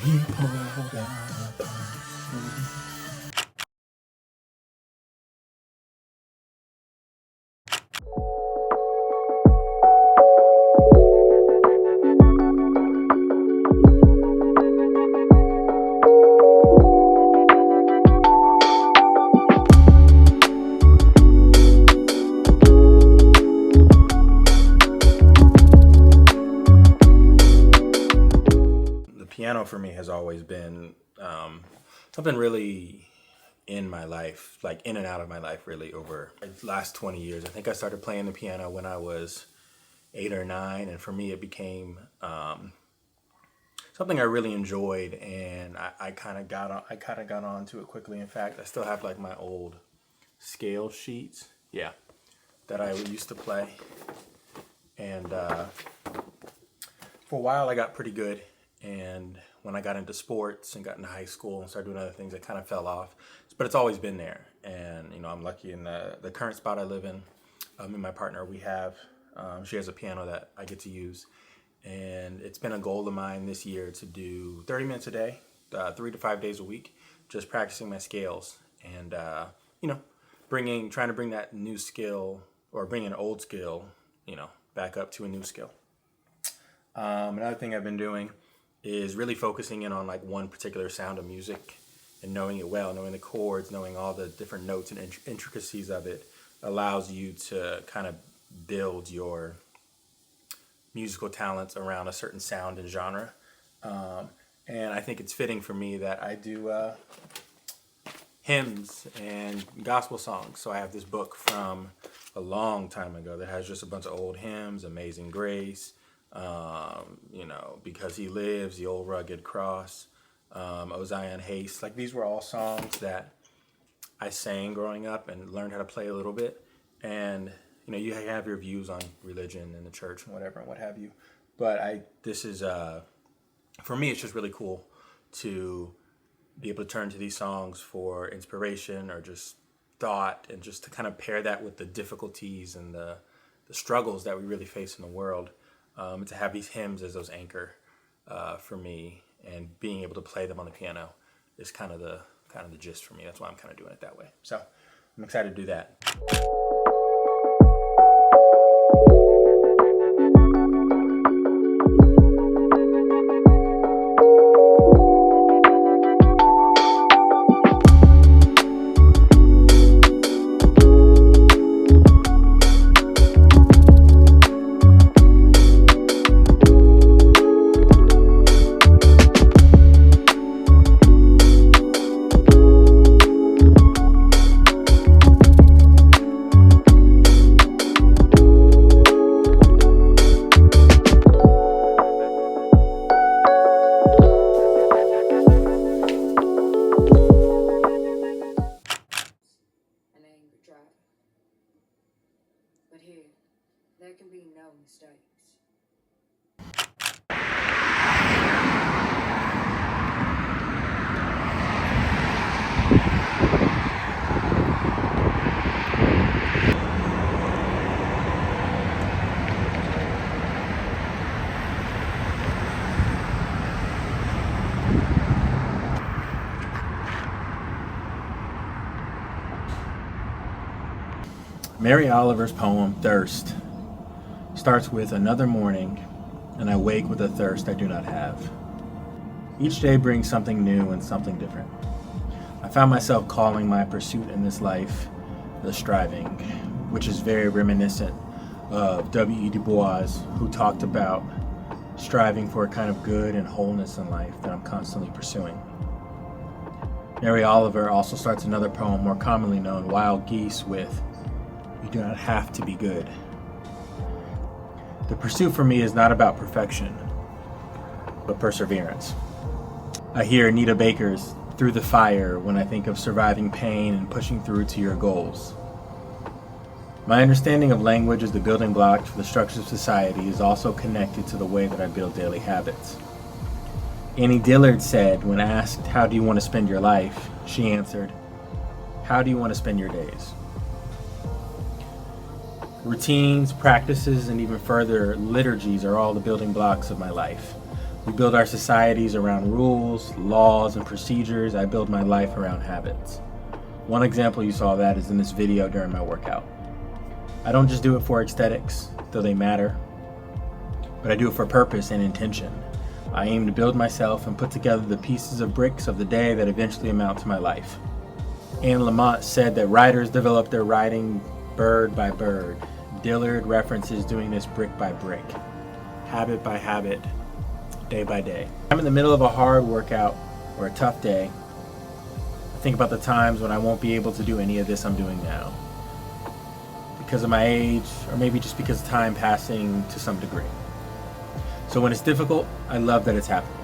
people that piano for me has always been something really in my life, like in and out of my life, really over the last 20 years. I think I started playing the piano when I was 8 or 9, and for me, it became something I really enjoyed, and I kind of got onto it quickly. In fact, I still have like my old scale sheets, yeah, that I used to play, and for a while I got pretty good. And when I got into sports and got into high school and started doing other things, I kind of fell off. But it's always been there. And, I'm lucky in the current spot I live in. Me and my partner, we have, she has a piano that I get to use. And it's been a goal of mine this year to do 30 minutes a day, 3 to 5 days a week, just practicing my scales. And, trying to bring that new skill or bring an old skill, back up to a new skill. Another thing I've been doing is really focusing in on like one particular sound of music and knowing it well, knowing the chords, knowing all the different notes and intricacies of it allows you to kind of build your musical talents around a certain sound and genre. And I think it's fitting for me that I do hymns and gospel songs. So I have this book from a long time ago that has just a bunch of old hymns, Amazing Grace, Because He Lives, The Old Rugged Cross, O Zion Haste. Like these were all songs that I sang growing up and learned how to play a little bit. And, you have your views on religion and the church and whatever and what have you. But for me, it's just really cool to be able to turn to these songs for inspiration or just thought, and just to kind of pair that with the difficulties and the struggles that we really face in the world. To have these hymns as those anchor for me, and being able to play them on the piano is kind of the gist for me. That's why I'm kind of doing it that way. So I'm excited to do that. But here, there can be no mistakes. Mary Oliver's poem, Thirst, starts with another morning, and I wake with a thirst I do not have. Each day brings something new and something different. I found myself calling my pursuit in this life the striving, which is very reminiscent of W.E. Du Bois, who talked about striving for a kind of good and wholeness in life that I'm constantly pursuing. Mary Oliver also starts another poem more commonly known, Wild Geese, with "You do not have to be good." The pursuit for me is not about perfection, but perseverance. I hear Anita Baker's "Through the Fire" when I think of surviving pain and pushing through to your goals. My understanding of language as the building block for the structures of society is also connected to the way that I build daily habits. Annie Dillard said when asked, "How do you want to spend your life?" she answered, "How do you want to spend your days?" Routines, practices, and even further liturgies are all the building blocks of my life. We build our societies around rules, laws, and procedures. I build my life around habits. One example you saw of that is in this video during my workout. I don't just do it for aesthetics, though they matter, but I do it for purpose and intention. I aim to build myself and put together the pieces of bricks of the day that eventually amount to my life. Anne Lamott said that writers develop their writing bird by bird. Dillard references doing this brick by brick, habit by habit, day by day. I'm in the middle of a hard workout or a tough day. I think about the times when I won't be able to do any of this I'm doing now, because of my age, or maybe just because of time passing to some degree. So when it's difficult, I love that it's happening.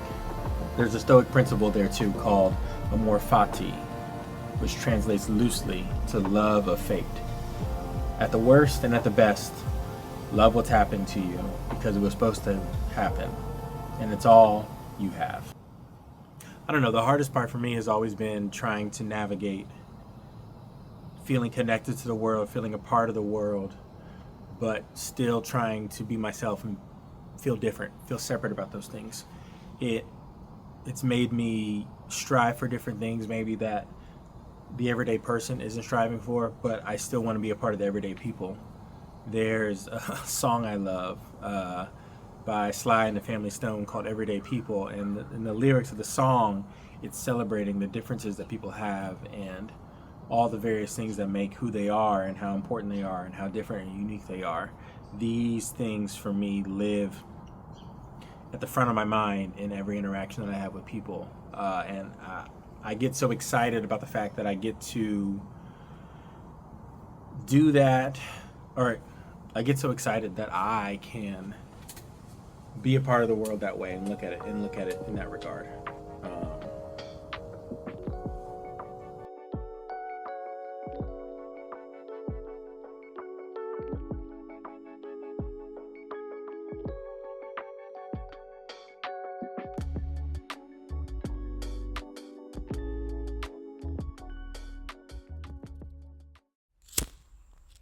There's a Stoic principle there too called amor fati, which translates loosely to love of fate. At the worst and at the best, love what's happened to you because it was supposed to happen, and it's all you have. I don't know, the hardest part for me has always been trying to navigate feeling connected to the world, feeling a part of the world, but still trying to be myself and feel different, feel separate about those things. It's made me strive for different things maybe that the everyday person isn't striving for, but I still want to be a part of the everyday people. There's a song I love by Sly and the Family Stone called Everyday People, and in the lyrics of the song, it's celebrating the differences that people have and all the various things that make who they are and how important they are and how different and unique they are. These things for me live at the front of my mind in every interaction that I have with people, and I get so excited about the fact that I get to do that, or I get so excited that I can be a part of the world that way and look at it in that regard.